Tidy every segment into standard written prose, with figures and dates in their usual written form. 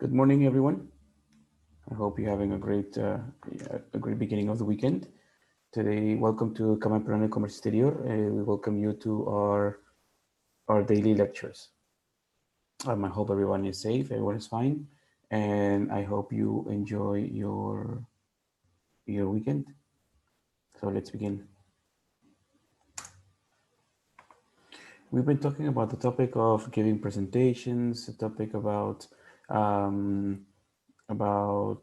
Good morning, everyone. I hope you're having a great beginning of the weekend. Today, welcome to Kaman Peruano Comercio Exterior. We welcome you to our daily lectures. I hope everyone is safe, everyone is fine, and I hope you enjoy your weekend. So let's begin. We've been talking about the topic of giving presentations, the topic um, about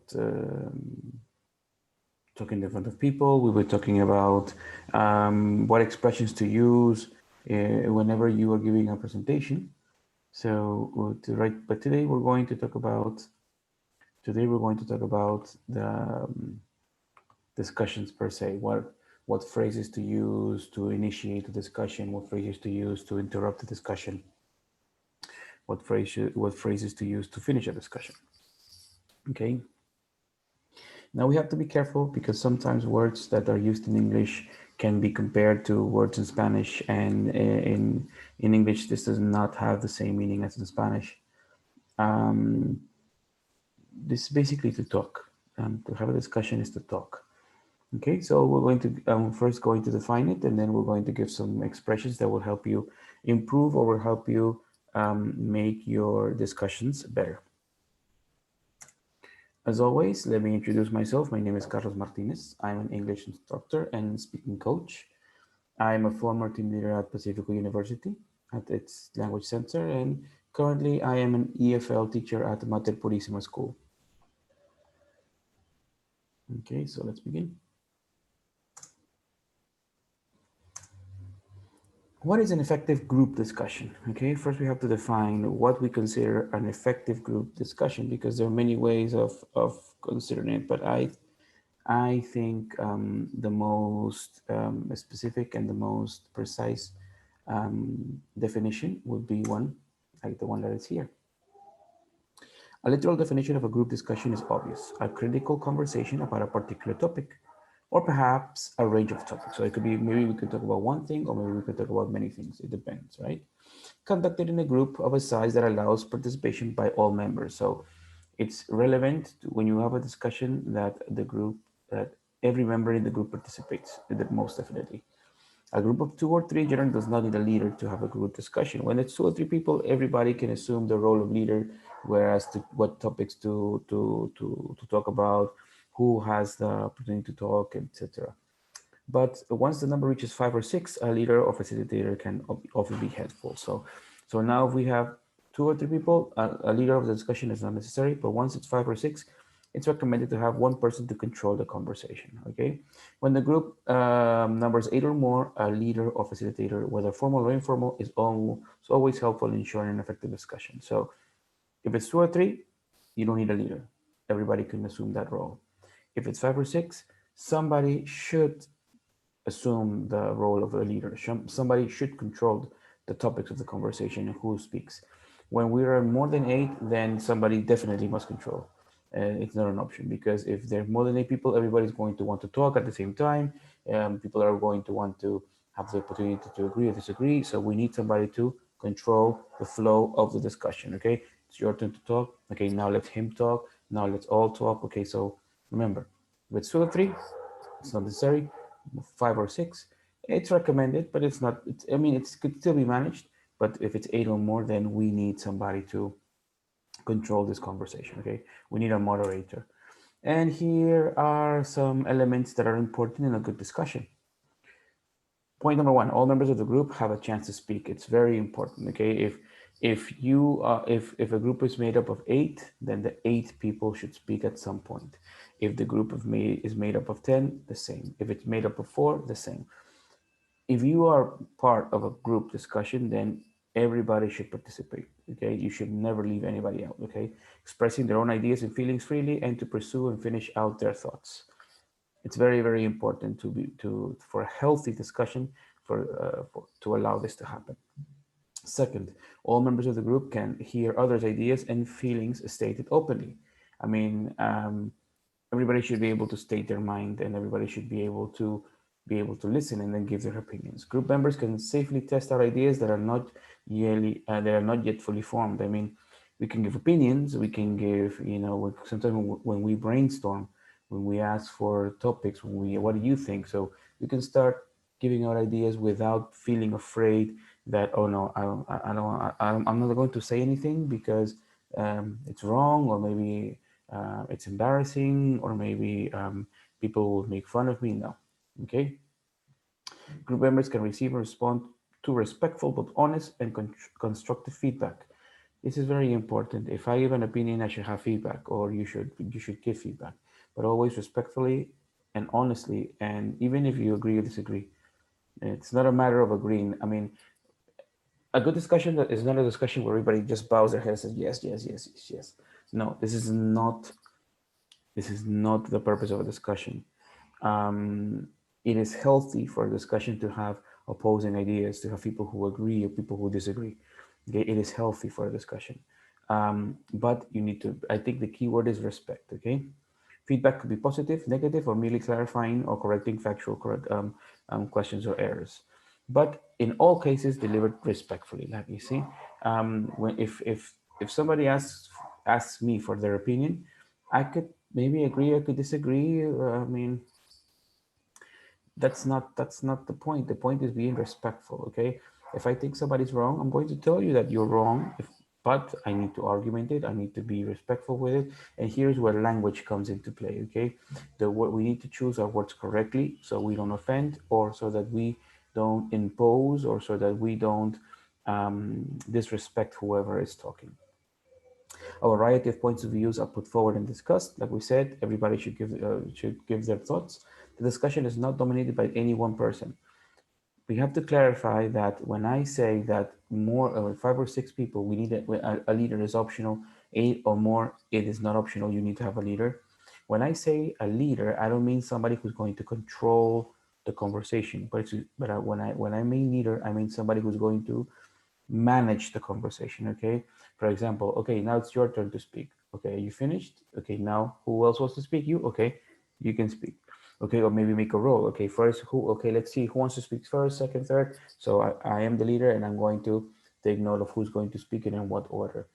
talking in front of people. We were talking about what expressions to use whenever you are giving a presentation. But today we're going to talk about the discussions per se. What phrases to use to initiate the discussion? What phrases to use to interrupt the discussion? What phrases to use to finish a discussion? Okay. Now we have to be careful because sometimes words that are used in English can be compared to words in Spanish, and in English this does not have the same meaning as in Spanish. Um, this is basically to talk. To have a discussion is to talk. Okay, so we're going to first going to define it, and then we're going to give some expressions that will help you improve or will help you make your discussions better. As always, let me introduce myself. My name is Carlos Martinez. I'm an English instructor and speaking coach. I'm a former team leader at Pacifico University at its language center, and currently I am an EFL teacher at Mater Purísima School. Okay, so let's begin. What is an effective group discussion? Okay, first we have to define what we consider an effective group discussion, because there are many ways of considering it, but I think the most specific and the most precise definition would be one like the one that is here. A literal definition of a group discussion is obvious: a critical conversation about a particular topic, or perhaps a range of topics. So it could be, maybe we could talk about one thing, or maybe we could talk about many things. It depends, right? Conducted in a group of a size that allows participation by all members. So it's relevant when you have a discussion that every member in the group participates, most definitely. A group of 2 or 3 generally does not need a leader to have a group discussion. When it's 2 or 3 people, everybody can assume the role of leader, whereas what topics to talk about, who has the opportunity to talk, etc. But once the number reaches 5 or 6, a leader or facilitator can often be helpful. So now if we have 2 or 3 people, a leader of the discussion is not necessary, but once it's 5 or 6, it's recommended to have one person to control the conversation, okay? When the group numbers 8 or more, a leader or facilitator, whether formal or informal, is always helpful in ensuring an effective discussion. So if it's 2 or 3, you don't need a leader. Everybody can assume that role. If it's 5 or 6, somebody should assume the role of a leader. Somebody should control the topics of the conversation and who speaks. When we are more than 8, then somebody definitely must control. It's not an option, because if there's more than 8 people, everybody's going to want to talk at the same time. People are going to want to have the opportunity to agree or disagree. So we need somebody to control the flow of the discussion. Okay, it's your turn to talk. Okay, now let him talk. Now let's all talk. Okay, so remember, if it's 2 or 3, it's not necessary. 5 or 6, it's recommended, but it's not. I mean, it could still be managed. But if it's 8 or more, then we need somebody to control this conversation. Okay, we need a moderator. And here are some elements that are important in a good discussion. Point number 1: all members of the group have a chance to speak. It's very important. Okay, if a group is made up of 8, then the 8 people should speak at some point. If the group is made up of 10, the same. If it's made up of 4, the same. If you are part of a group discussion, then everybody should participate. Okay, you should never leave anybody out. Okay, expressing their own ideas and feelings freely, and to pursue and finish out their thoughts. It's very, very important for a healthy discussion to allow this to happen. Second, all members of the group can hear others' ideas and feelings stated openly. I mean, everybody should be able to state their mind, and everybody should be able to listen and then give their opinions. Group members can safely test out ideas that are not yet fully formed. I mean, We can give opinions. We can give, sometimes when we brainstorm, when we ask for topics, what do you think? So we can start giving out ideas without feeling afraid that, oh no, I'm not going to say anything because it's wrong, or maybe it's embarrassing, or maybe people will make fun of me. No. Okay. Group members can receive and respond to respectful but honest and constructive feedback. This is very important. If I give an opinion, I should have feedback, or you should give feedback, but always respectfully and honestly. And even if you agree or disagree, it's not a matter of agreeing. I mean, a good discussion that is not a discussion where everybody just bows their head and says yes, yes, yes, yes, yes. No, this is not the purpose of a discussion. It is healthy for a discussion to have opposing ideas, to have people who agree or people who disagree. Okay, it is healthy for a discussion. But you need to, I think the key word is respect. Okay, feedback could be positive, negative, or merely clarifying or correcting factual questions or errors. But in all cases, delivered respectfully. Like you see, when if somebody asks me for their opinion, I could maybe agree, I could disagree. I mean, that's not the point. The point is being respectful. Okay, if I think somebody's wrong, I'm going to tell you that you're wrong. But I need to argument it. I need to be respectful with it. And here's where language comes into play. Okay, the word we need to choose our words correctly so we don't offend, or so that we don't impose, or so that we don't disrespect whoever is talking. A variety of points of views are put forward and discussed. Like we said, everybody should give their thoughts. The discussion is not dominated by any one person. We have to clarify that when I say that more 5 or 6 people, we need a leader is optional. 8 or more, it is not optional. You need to have a leader. When I say a leader, I don't mean somebody who's going to control the conversation, but when I mean leader, I mean somebody who's going to manage the conversation. Okay, for example, okay, now it's your turn to speak. Okay, you finished? Okay, now who else wants to speak? You? Okay, you can speak. Okay, or maybe make a role. Okay, first who? Okay, let's see who wants to speak first, second, third. So I am the leader, and I'm going to take note of who's going to speak and in what order.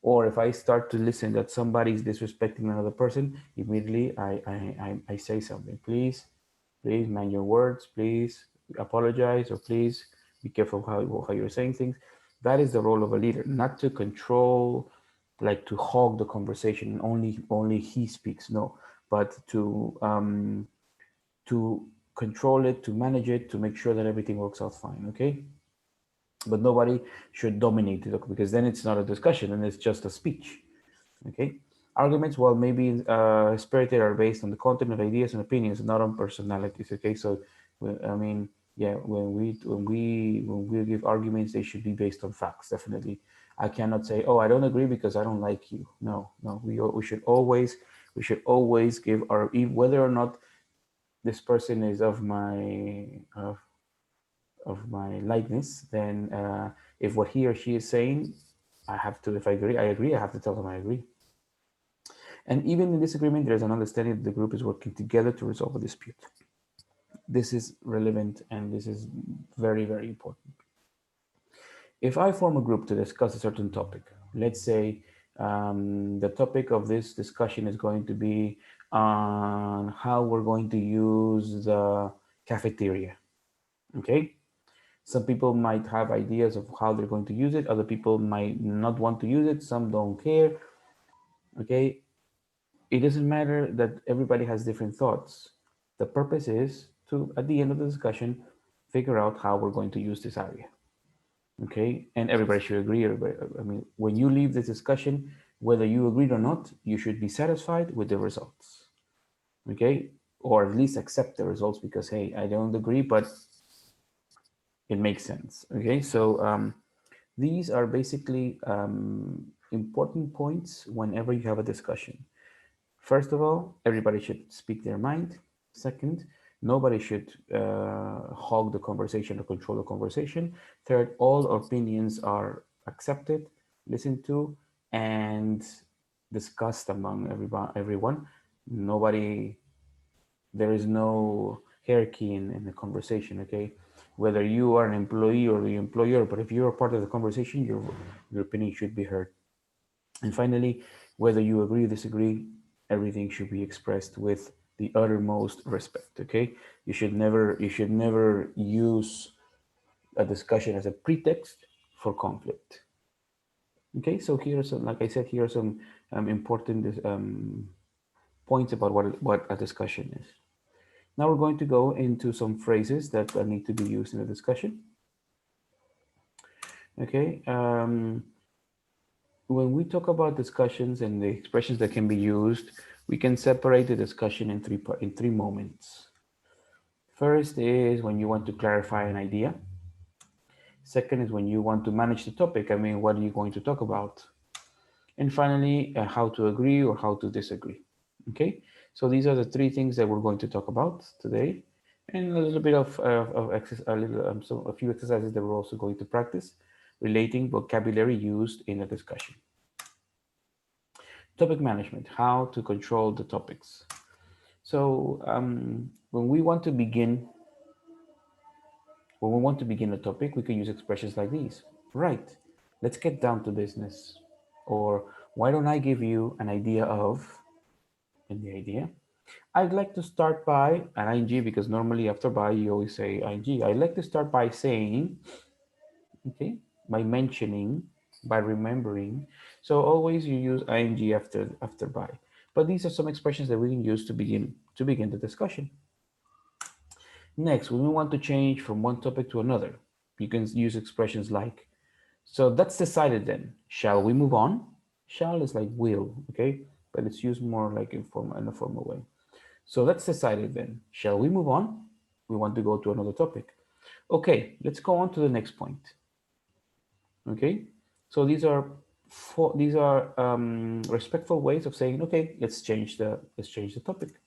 Or if I start to listen that somebody is disrespecting another person, immediately I say something. Please mind your words. Please apologize, or please be careful how you're saying things. That is the role of a leader, not to control, like to hog the conversation and only he speaks. No, but to control it, to manage it, to make sure that everything works out fine. Okay, but nobody should dominate it, because then it's not a discussion and it's just a speech. Okay, arguments, well, maybe spirited, are based on the content of ideas and opinions, not on personalities. Okay, so I mean, yeah, when we give arguments, they should be based on facts. Definitely, I cannot say, oh, I don't agree because I don't like you. No, no, we should always give our, whether or not this person is of my likeness. Then if what he or she is saying, I have to, if I agree, I have to tell them I agree. And even in disagreement, there is an understanding that the group is working together to resolve a dispute. This is relevant, and this is very, very important. If I form a group to discuss a certain topic, let's say the topic of this discussion is going to be on how we're going to use the cafeteria. Okay? Some people might have ideas of how they're going to use it. Other people might not want to use it. Some don't care. Okay? It doesn't matter that everybody has different thoughts. The purpose is to, at the end of the discussion, figure out how we're going to use this area. Okay, and everybody should agree. I mean, when you leave this discussion, whether you agreed or not, you should be satisfied with the results. Okay, or at least accept the results, because hey, I don't agree, but it makes sense. Okay, so these are basically important points whenever you have a discussion. First of all, everybody should speak their mind. Second, nobody should hog the conversation or control the conversation. Third, all opinions are accepted, listened to, and discussed among everyone. Nobody, there is no hierarchy in the conversation. Okay, whether you are an employee or the employer, but if you are part of the conversation, your opinion should be heard. And finally, whether you agree or disagree, everything should be expressed with the uttermost respect. Okay, you should never use a discussion as a pretext for conflict. Okay, so here are some, like I said, here are some important points about what a discussion is. Now we're going to go into some phrases that need to be used in a discussion. Okay, when we talk about discussions and the expressions that can be used, we can separate the discussion in three moments. First is when you want to clarify an idea. Second is when you want to manage the topic. I mean, what are you going to talk about? And finally, how to agree or how to disagree. Okay, so these are the three things that we're going to talk about today, and a little bit of exercise, so a few exercises that we're also going to practice relating vocabulary used in a discussion. Topic management, how to control the topics. So when we want to begin a topic, we can use expressions like these. Right, let's get down to business. Or why don't I give you an idea of, and the idea. I'd like to start by an ing, because normally after by you always say ing. I'd like to start by saying, okay, by mentioning, by remembering. So always you use ing after by. But these are some expressions that we can use to begin the discussion. Next, when we want to change from one topic to another, you can use expressions like, so that's decided then. Shall we move on? Shall is like will, okay? But it's used more like in a formal way. So that's decided then. Shall we move on? We want to go to another topic. Okay, let's go on to the next point. Okay, so these are respectful ways of saying, okay, let's change the topic.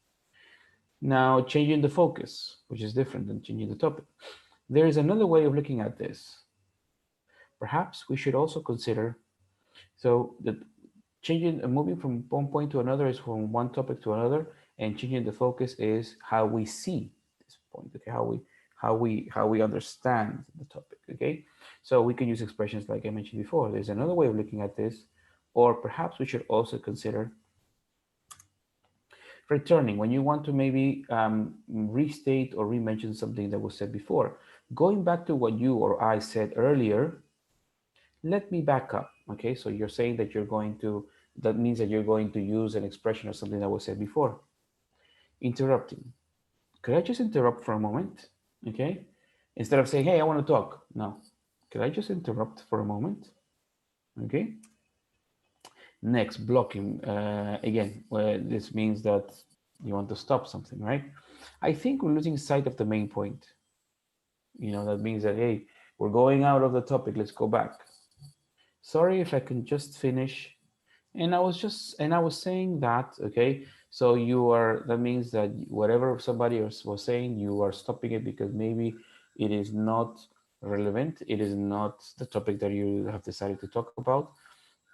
Now, changing the focus, which is different than changing the topic. There is another way of looking at this. Perhaps we should also consider, so the changing, moving from one point to another is from one topic to another, and changing the focus is how we see this point. Okay, how we understand the topic. Okay, so we can use expressions like I mentioned before. There's another way of looking at this, or perhaps we should also consider returning when you want to maybe restate or re-mention something that was said before. Going back to what you or I said earlier, let me back up. Okay, so you're saying that that means that you're going to use an expression or something that was said before. Interrupting. Could I just interrupt for a moment? Okay, instead of saying, hey, I want to talk. No, could I just interrupt for a moment? Okay. Next, blocking. Again, well, this means that you want to stop something, right? I think we're losing sight of the main point. That means that, hey, we're going out of the topic. Let's go back. Sorry, if I can just finish. And I was saying that, okay, so that means that whatever somebody else was saying, you are stopping it because maybe it is not relevant. It is not the topic that you have decided to talk about.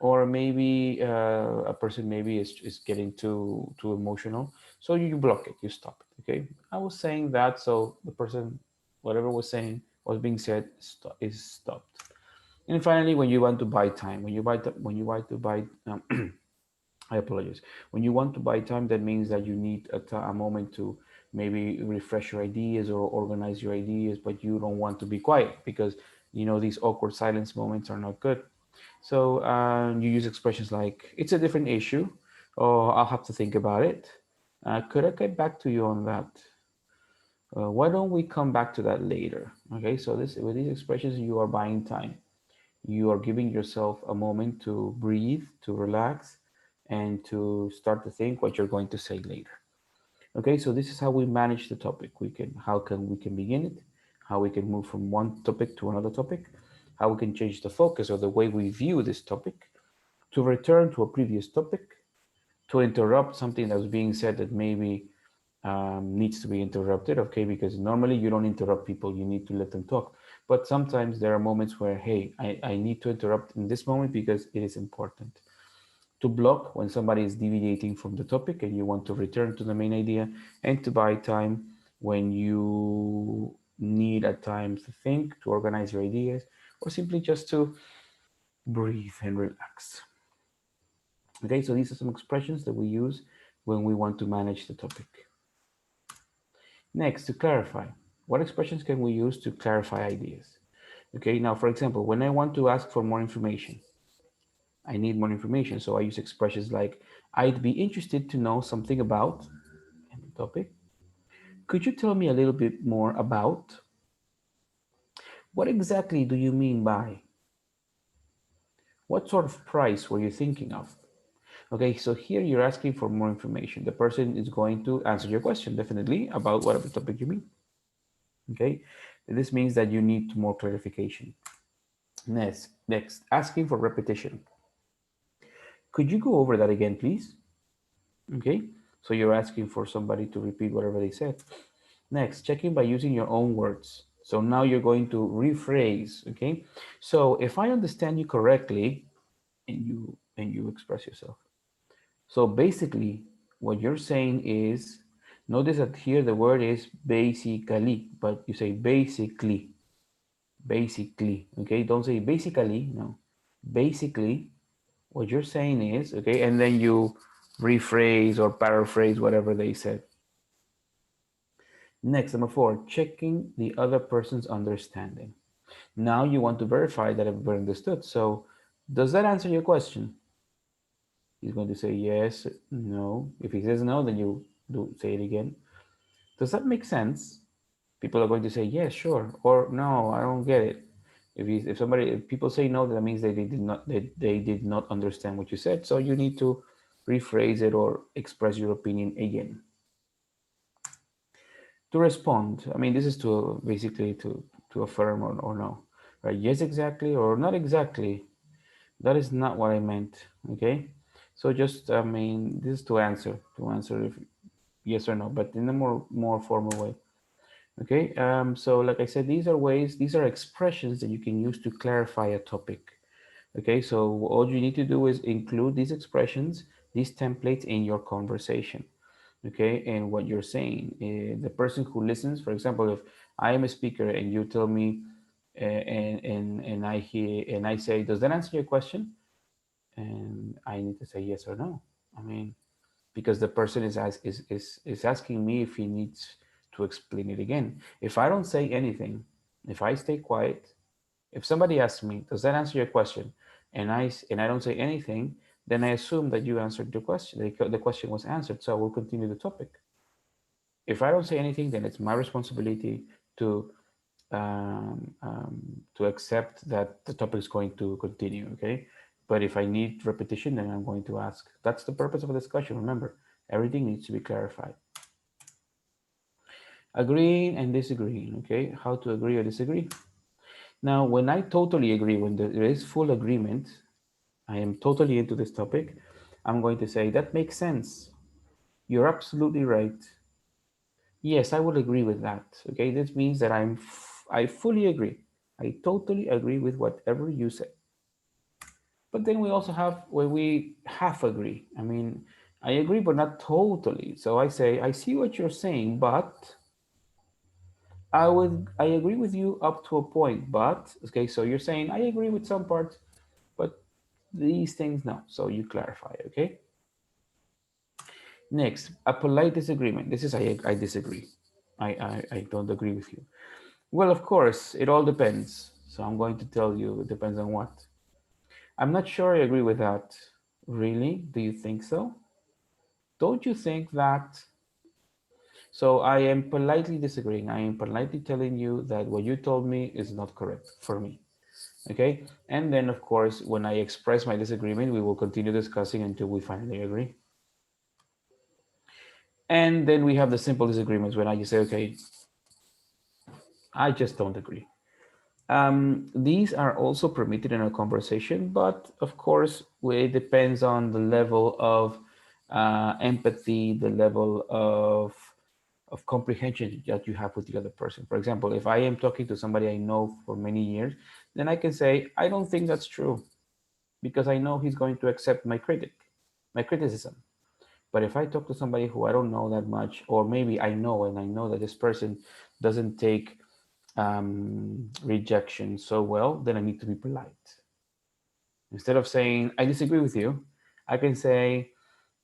Or maybe a person maybe is getting too emotional. So you block it, you stop it, okay? I was saying that, so the person, whatever was being said, is stopped. And finally, when you want to buy time, when you want to buy, I apologize. When you want to buy time, that means that you need a moment to maybe refresh your ideas or organize your ideas, but you don't want to be quiet because these awkward silence moments are not good. So you use expressions like, it's a different issue, or I'll have to think about it. Could I get back to you on that? Why don't we come back to that later? Okay, so with these expressions, you are buying time. You are giving yourself a moment to breathe, to relax, and to start to think what you're going to say later. Okay, so this is how we manage the topic. How can we begin it, how we can move from one topic to another topic, how we can change the focus or the way we view this topic, to return to a previous topic, to interrupt something that was being said that maybe needs to be interrupted, okay, because normally you don't interrupt people, you need to let them talk. But sometimes there are moments where, hey, I need to interrupt in this moment because it is important. To block when somebody is deviating from the topic and you want to return to the main idea, and to buy time when you need at times to think, to organize your ideas, or simply just to breathe and relax. Okay, so these are some expressions that we use when we want to manage the topic. Next, to clarify. What expressions can we use to clarify ideas? Okay, now, for example, when I want to ask for more information, I need more information. So I use expressions like, I'd be interested to know something about the topic. Could you tell me a little bit more about? What exactly do you mean by? What sort of price were you thinking of? Okay, so here you're asking for more information. The person is going to answer your question definitely about whatever topic you mean. Okay, this means that you need more clarification. Next, asking for repetition. Could you go over that again, please? Okay, so you're asking for somebody to repeat whatever they said. Next, checking by using your own words. So now you're going to rephrase, okay? So if I understand you correctly, and you express yourself. So basically, what you're saying is, notice that here the word is basically, but you say basically, okay? Don't say basically, no. Basically, what you're saying is, okay, and then you rephrase or paraphrase whatever they said. Next, number 4, checking the other person's understanding. Now you want to verify that everybody understood. So does that answer your question? He's going to say yes, no. If he says no, then you do say it again. Does that make sense? People are going to say yes, sure, or no, I don't get it. If people say no, that means they did not understand what you said. So you need to rephrase it or express your opinion again. To respond, I mean, this is to basically to affirm or no, right? Yes, exactly, or not exactly. That is not what I meant. Okay, so just I mean, this is to answer if yes or no, but in a more formal way. Okay, so like I said, these are expressions that you can use to clarify a topic. Okay, so all you need to do is include these expressions, these templates in your conversation. Okay, and what you're saying, the person who listens, for example, if I am a speaker and you tell me, and I hear and I say, does that answer your question? And I need to say yes or no. I mean, because the person is asking me if he needs to explain it again. If I don't say anything, if I stay quiet, if somebody asks me, does that answer your question? And I don't say anything, then I assume that you answered the question. The question was answered, so I will continue the topic. If I don't say anything, then it's my responsibility to to accept that the topic is going to continue. Okay, but if I need repetition, then I'm going to ask. That's the purpose of a discussion. Remember, everything needs to be clarified. Agreeing and disagreeing. Okay, how to agree or disagree. Now, when I totally agree, when there is full agreement, I am totally into this topic, I'm going to say, that makes sense. You're absolutely right. Yes, I would agree with that. Okay, this means that I fully agree. I totally agree with whatever you say. But then we also have where we half agree. I mean, I agree, but not totally. So I say, I see what you're saying, but I agree with you up to a point. But okay, so you're saying I agree with some parts, but these things no. So you clarify, okay? Next, a polite disagreement. This is I disagree. I don't agree with you. Well, of course, it all depends. So I'm going to tell you it depends on what. I'm not sure I agree with that. Really? Do you think so? Don't you think that? So I am politely disagreeing. I am politely telling you that what you told me is not correct for me. Okay? And then, of course, when I express my disagreement, we will continue discussing until we finally agree. And then we have the simple disagreements when I just say, okay, I just don't agree. These are also permitted in a conversation, but of course, it depends on the level of empathy, the level of comprehension that you have with the other person. For example, if I am talking to somebody I know for many years, then I can say, I don't think that's true, because I know he's going to accept my criticism. But if I talk to somebody who I don't know that much, or maybe I know and I know that this person doesn't take rejection so well, then I need to be polite. Instead of saying, I disagree with you, I can say,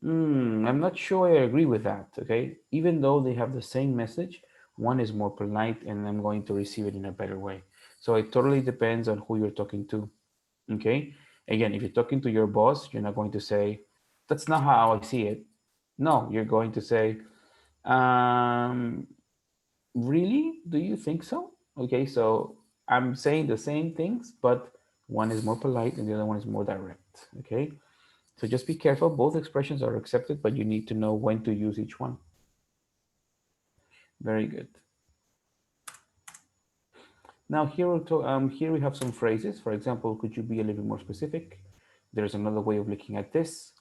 I'm not sure I agree with that, okay? Even though they have the same message, one is more polite and I'm going to receive it in a better way. So it totally depends on who you're talking to, okay? Again, if you're talking to your boss, you're not going to say, that's not how I see it. No, you're going to say, um, really? Do you think so? Okay, so I'm saying the same things, but one is more polite and the other one is more direct, okay? So just be careful. Both expressions are accepted, but you need to know when to use each one. Very good. Now here we have some phrases. For example, could you be a little more specific? There's another way of looking at this.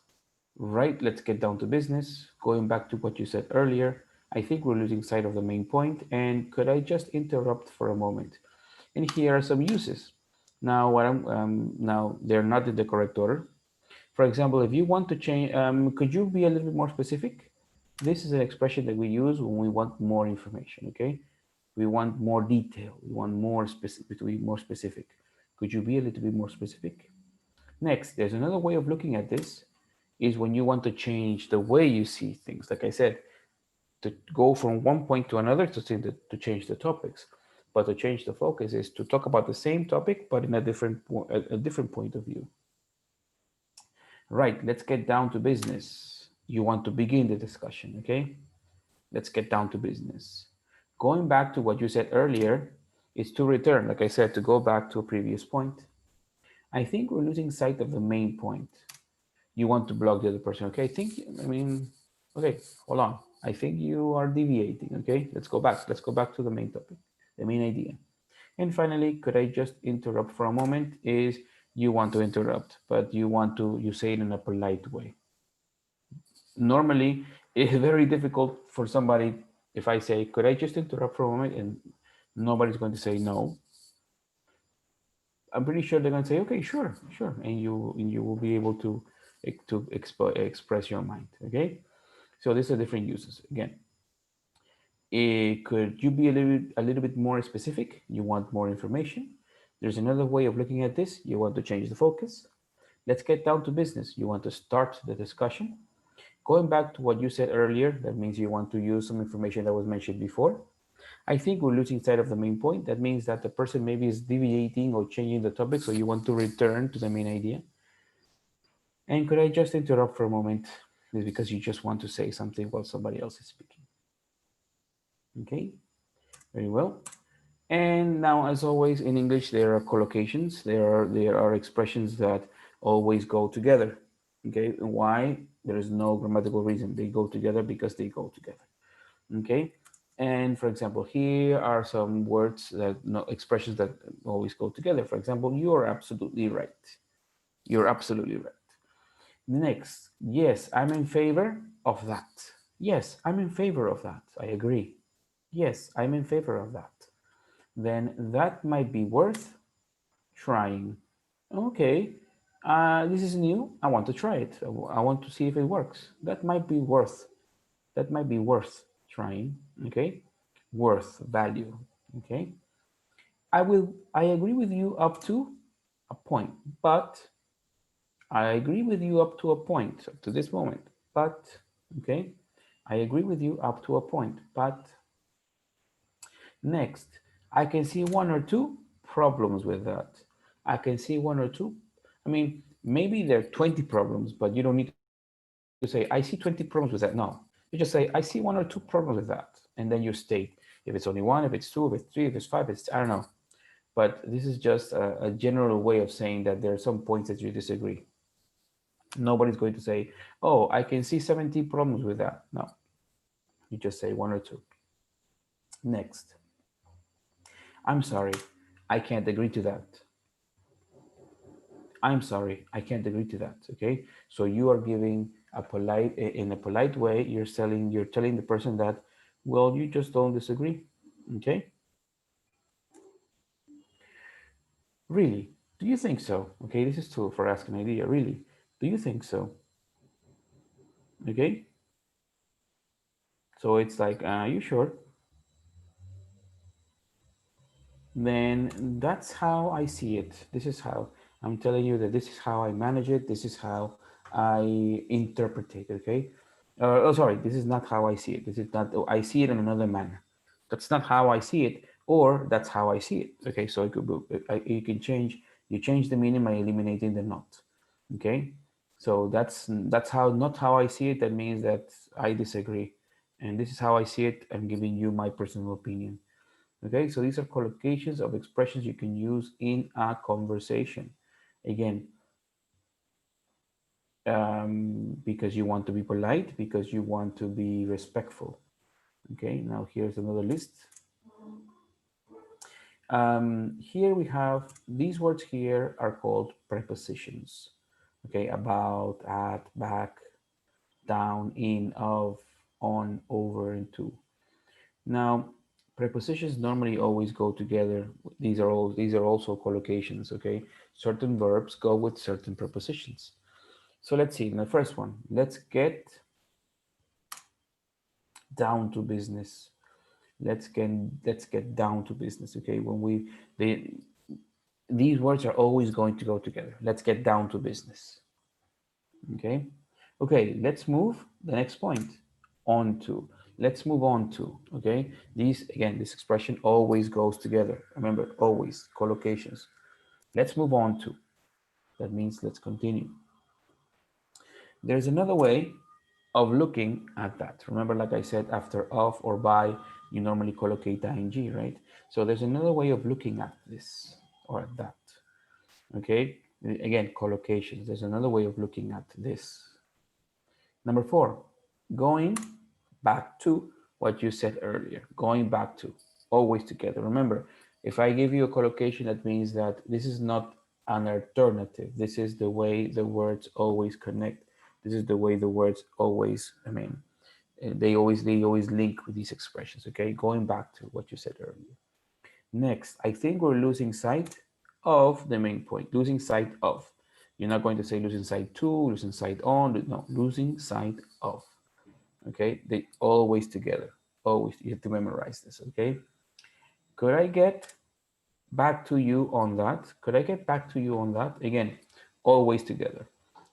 Right, let's get down to business. Going back to what you said earlier, I think we're losing sight of the main point. And could I just interrupt for a moment? And here are some uses. Now, now they're not in the correct order. For example, if you want to change, could you be a little bit more specific? This is an expression that we use when we want more information, okay? We want more detail. We want more specific, to be more specific. Could you be a little bit more specific? Next, there's another way of looking at this is when you want to change the way you see things. Like I said, to go from one point to another to change the topics. But to change the focus is to talk about the same topic, but in a different point of view. Right, let's get down to business. You want to begin the discussion, okay? Let's get down to business. Going back to what you said earlier is to return, like I said, to go back to a previous point. I think we're losing sight of the main point. You want to block the other person, okay? Okay, hold on. I think you are deviating, okay? Let's go back. Let's go back to the main topic, the main idea. And finally, could I just interrupt for a moment? Is you want to interrupt, but you say it in a polite way. Normally, it's very difficult for somebody if I say, could I just interrupt for a moment? And nobody's going to say no. I'm pretty sure they're going to say, okay, sure, sure. And you will be able to express your mind, okay? So these are different uses. Again, could you be a little bit more specific? You want more information. There's another way of looking at this. You want to change the focus. Let's get down to business. You want to start the discussion. Going back to what you said earlier, that means you want to use some information that was mentioned before. I think we're losing sight of the main point. That means that the person maybe is deviating or changing the topic, so you want to return to the main idea. And could I just interrupt for a moment? It's because you just want to say something while somebody else is speaking. Okay, very well. And now, as always, in English, there are collocations. There are expressions that always go together. Okay, and why? There is no grammatical reason. They go together because they go together. Okay, and for example, here are some words that no expressions that always go together. For example, you are absolutely right. You're absolutely right. Next, yes, I'm in favor of that. Yes, I'm in favor of that. I agree. Yes, I'm in favor of that. Then that might be worth trying. Okay, this is new. I want to try it. I want to see if it works. That might be worth. That might be worth trying. Okay, worth, value. Okay, I agree with you up to a point, but I agree with you up to a point, up to this moment. But okay, I agree with you up to a point. But next, I can see one or two problems with that. I can see one or two. I mean, maybe there are 20 problems, but you don't need to say, I see 20 problems with that. No, you just say, I see one or two problems with that. And then you state if it's only one, if it's two, if it's three, if it's five, I don't know. But this is just a general way of saying that there are some points that you disagree. Nobody's going to say, oh, I can see 70 problems with that. No, you just say one or two. Next, I'm sorry, I can't agree to that. I'm sorry, I can't agree to that. Okay, so you are giving in a polite way. You're telling the person that, well, you just don't disagree. Okay, really? Do you think so? Okay, this is true for asking an idea. Really? Do you think so? Okay, so it's like, are you sure? Then that's how I see it. This is how I'm telling you that this is how I manage it. This is how I interpret it, okay? Oh, sorry, this is not how I see it. This is not, oh, I see it in another manner. That's not how I see it, or that's how I see it. Okay, so it could be, you can change, you change the meaning by eliminating the not. Okay, so that's how, not how I see it. That means that I disagree, and this is how I see it. I'm giving you my personal opinion. Okay, so these are collocations of expressions you can use in a conversation. Again, because you want to be polite, because you want to be respectful. Okay, now here's another list. Here we have, these words here are called prepositions. Okay, about, at, back, down, in, of, on, over, and to. Now, prepositions normally always go together. These are also collocations. Okay, certain verbs go with certain prepositions. So let's see. In the first one, let's get down to business. Let's get down to business. Okay, when these words are always going to go together. Let's get down to business. Okay, okay. Let's move the next point on to. Let's move on to. Okay, these again. This expression always goes together. Remember, always collocations. Let's move on to. That means let's continue. There's another way of looking at that. Remember, like I said, after of or by, you normally collocate ing, right? So there's another way of looking at this or at that. Okay, again, collocations. There's another way of looking at this. Number 4, going back to what you said earlier. Going back to, always together. Remember, if I give you a collocation, that means that this is not an alternative. This is the way the words always connect. This is the way the words always, they always link with these expressions. Okay, going back to what you said earlier. Next, I think we're losing sight of the main point. Losing sight of. You're not going to say losing sight to, losing sight on. No, losing sight of. Okay, they always together. Always, you have to memorize this. Okay, could I get back to you on that? Could I get back to you on that? Again, always together.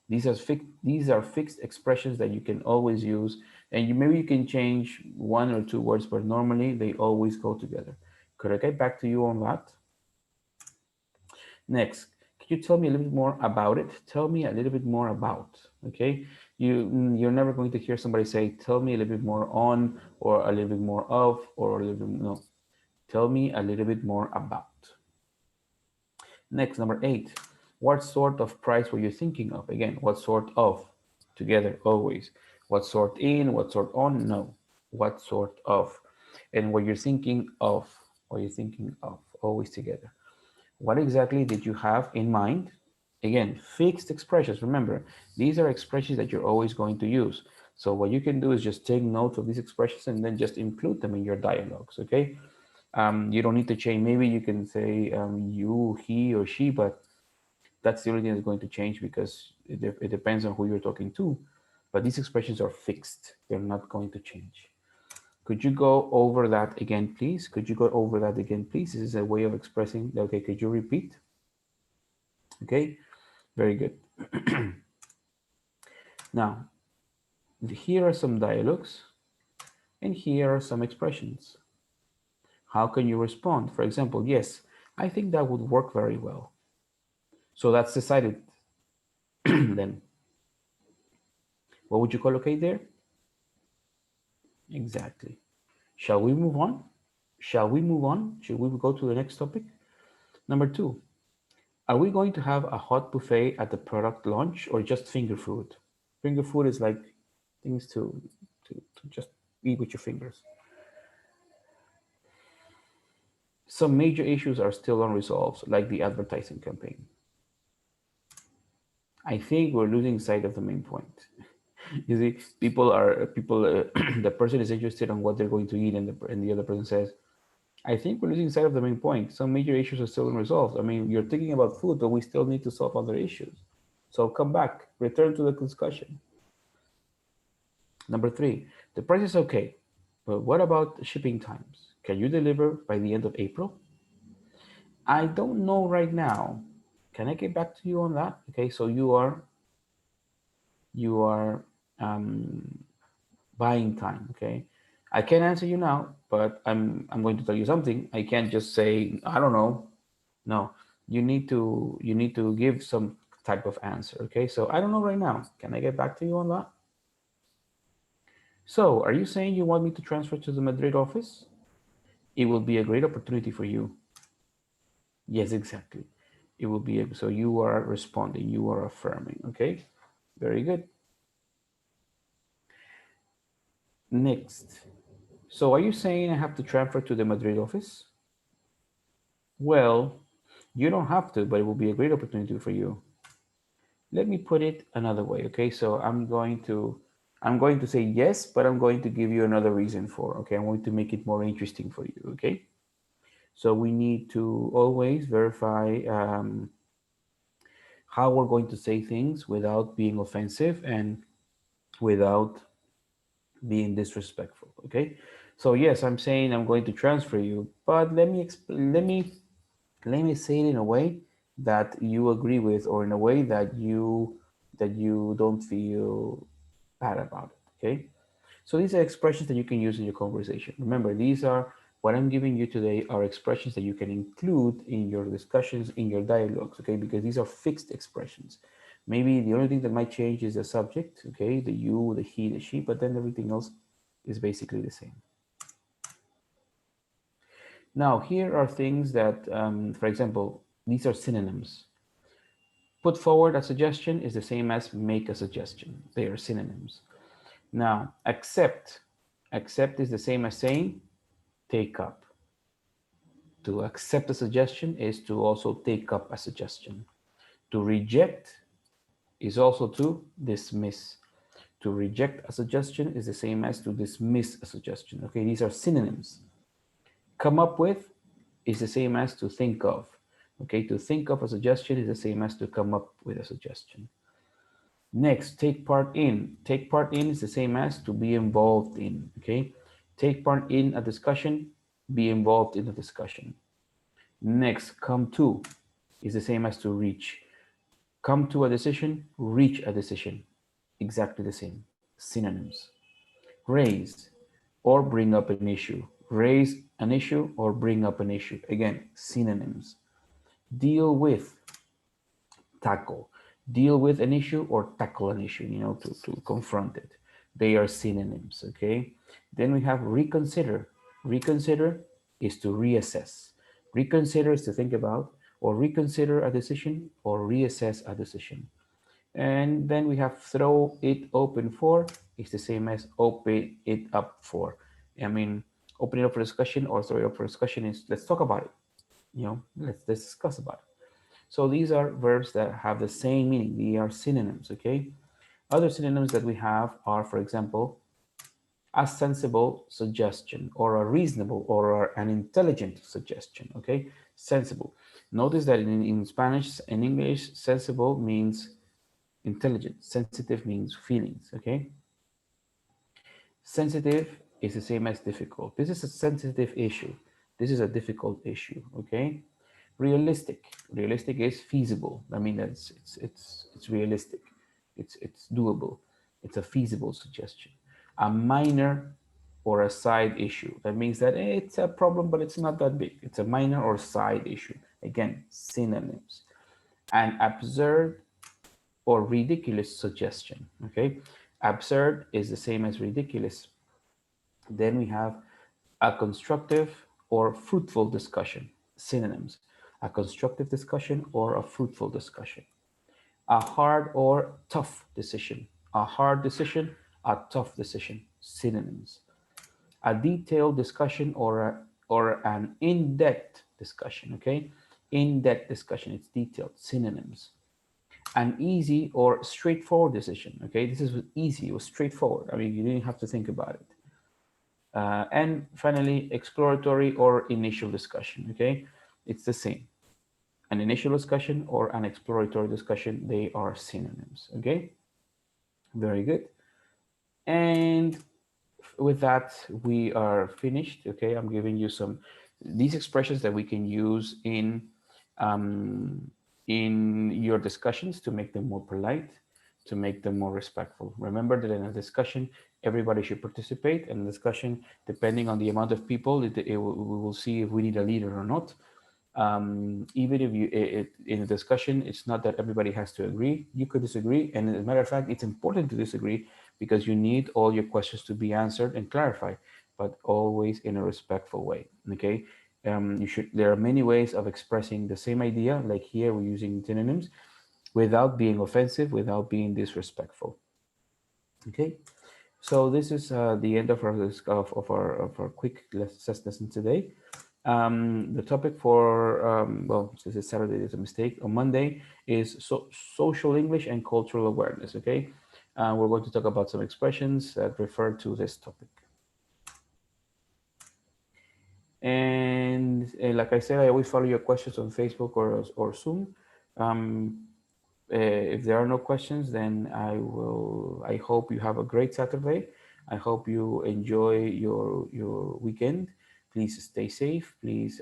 These are fixed expressions that you can always use, and maybe you can change one or two words, but normally they always go together. Could I get back to you on that? Next, can you tell me a little bit more about it? Tell me a little bit more about. Okay, you're never going to hear somebody say, "Tell me a little bit more on," or "a little bit more of," or a little bit, no. Tell me a little bit more about. Next, number 8. What sort of price were you thinking of? Again, what sort of? Together, always. What sort in? What sort on? No. What sort of? And what you're thinking of, what you're thinking of, always together. What exactly did you have in mind? Again, fixed expressions. Remember, these are expressions that you're always going to use. So what you can do is just take note of these expressions and then just include them in your dialogues, okay? You don't need to change. Maybe you can say you, he, or she, but that's the only thing that's going to change because it depends on who you're talking to. But these expressions are fixed. They're not going to change. Could you go over that again, please? Could you go over that again, please? This is a way of expressing. Okay, could you repeat? Okay, very good. Now, here are some dialogues, and here are some expressions. How can you respond? For example, yes, I think that would work very well. So that's decided. Then, what would you collocate there? Exactly. Shall we move on? Shall we move on? Should we go to the next topic? Number 2, are we going to have a hot buffet at the product launch or just finger food? Finger food is like things to just eat with your fingers. Some major issues are still unresolved, like the advertising campaign. I think we're losing sight of the main point. You see, the person is interested in what they're going to eat, and the other person says, I think we're losing sight of the main point. Some major issues are still unresolved. I mean, you're thinking about food, but we still need to solve other issues. So come back, return to the discussion. Number 3, the price is okay, but what about shipping times? Can you deliver by the end of April? I don't know right now. Can I get back to you on that? Okay, so you are you are buying time. Okay, I can't answer you now, but I'm going to tell you something. I can't just say I don't know. No, you need to give some type of answer. Okay, so I don't know right now. Can I get back to you on that? So, are you saying you want me to transfer to the Madrid office? It will be a great opportunity for you. Yes, exactly. It will be, so you are responding, you are affirming. Okay, very good. Next. So are you saying I have to transfer to the Madrid office? Well, you don't have to, but it will be a great opportunity for you. Let me put it another way. Okay, so I'm going to say yes, but I'm going to give you another reason for. Okay, I'm going to make it more interesting for you. Okay, so we need to always verify how we're going to say things without being offensive and without being disrespectful. Okay, so yes, I'm saying I'm going to transfer you, but let me say it in a way that you agree with, or in a way that you don't feel bad about it. Okay, so these are expressions that you can use in your conversation. Remember, these are what I'm giving you today are expressions that you can include in your discussions, in your dialogues. Okay, because these are fixed expressions. Maybe the only thing that might change is the subject. Okay, the you, the he, the she, but then everything else is basically the same. Now, here are things that, for example, these are synonyms. Put forward a suggestion is the same as make a suggestion. They are synonyms. Now, accept. Accept is the same as saying take up. To accept a suggestion is to also take up a suggestion. To reject is also to dismiss. To reject a suggestion is the same as to dismiss a suggestion. Okay, these are synonyms. Come up with is the same as to think of. Okay, to think of a suggestion is the same as to come up with a suggestion. Next, take part in. Take part in is the same as to be involved in. Okay, take part in a discussion, be involved in a discussion. Next, come to is the same as to reach. Come to a decision, reach a decision. Exactly the same. Synonyms. Raise or bring up an issue. Raise an issue or bring up an issue. Again, synonyms. Deal with, tackle. Deal with an issue or tackle an issue, to confront it. They are synonyms, okay? Then we have reconsider. Reconsider is to reassess. Reconsider is to think about, or reconsider a decision, or reassess a decision. And then we have throw it open for is the same as open it up for. I mean, open it up for discussion or throw it up for discussion is let's talk about it. Let's discuss about it. So these are verbs that have the same meaning. They are synonyms, okay? Other synonyms that we have are, for example, a sensible suggestion, or a reasonable, or an intelligent suggestion, okay? Sensible. Notice that in Spanish and English, sensible means intelligent. Sensitive means feelings, okay? Sensitive is the same as difficult. This is a sensitive issue. This is a difficult issue, okay? Realistic. Realistic is feasible. I mean, it's realistic. It's doable. It's a feasible suggestion. A minor or a side issue. That means that it's a problem, but it's not that big. It's a minor or side issue. Again, synonyms. An absurd or ridiculous suggestion. Okay, absurd is the same as ridiculous. Then we have a constructive or fruitful discussion. Synonyms. A constructive discussion or a fruitful discussion. A hard or tough decision. A hard decision, a tough decision. Synonyms. A detailed discussion or an in-depth discussion. Okay, in-depth discussion. It's detailed. Synonyms. An easy or straightforward decision. Okay, this is easy or straightforward. I mean, you didn't have to think about it. And finally, exploratory or initial discussion. Okay, it's the same. An initial discussion or an exploratory discussion, they are synonyms. Okay, very good. And with that, we are finished. Okay, I'm giving you these expressions that we can use in your discussions to make them more polite. to make them more respectful. Remember that in a discussion, everybody should participate. And discussion, depending on the amount of people, we will see if we need a leader or not. Even if in a discussion, it's not that everybody has to agree. You could disagree, and as a matter of fact, it's important to disagree because you need all your questions to be answered and clarified, but always in a respectful way. Okay, you should. There are many ways of expressing the same idea. Like here, we're using synonyms without being offensive, without being disrespectful. Okay, so this is the end of our quick lesson today. The topic for well, since it's Saturday, there's a mistake. On Monday is social English and cultural awareness. Okay, we're going to talk about some expressions that refer to this topic. And like I said, I always follow your questions on Facebook or Zoom. Um, if there are no questions, then I hope you have a great Saturday. I hope you enjoy your weekend. Please stay safe. Please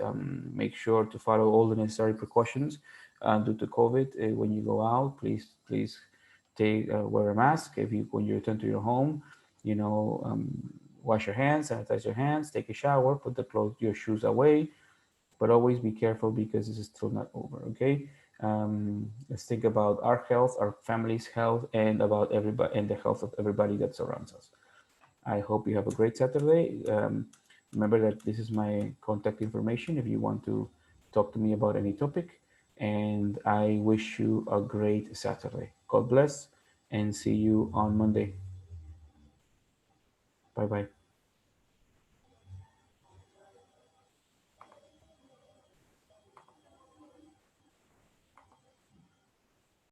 make sure to follow all the necessary precautions due to COVID. When you go out, please take wear a mask. If you when you return to your home, you know, wash your hands, sanitize your hands, take a shower, put your shoes away, but always be careful because this is still not over. Okay, let's think about our health, our family's health, and about everybody and the health of everybody that surrounds us. I hope you have a great Saturday. Remember that this is my contact information if you want to talk to me about any topic. And I wish you a great Saturday. God bless and see you on Monday. Bye bye.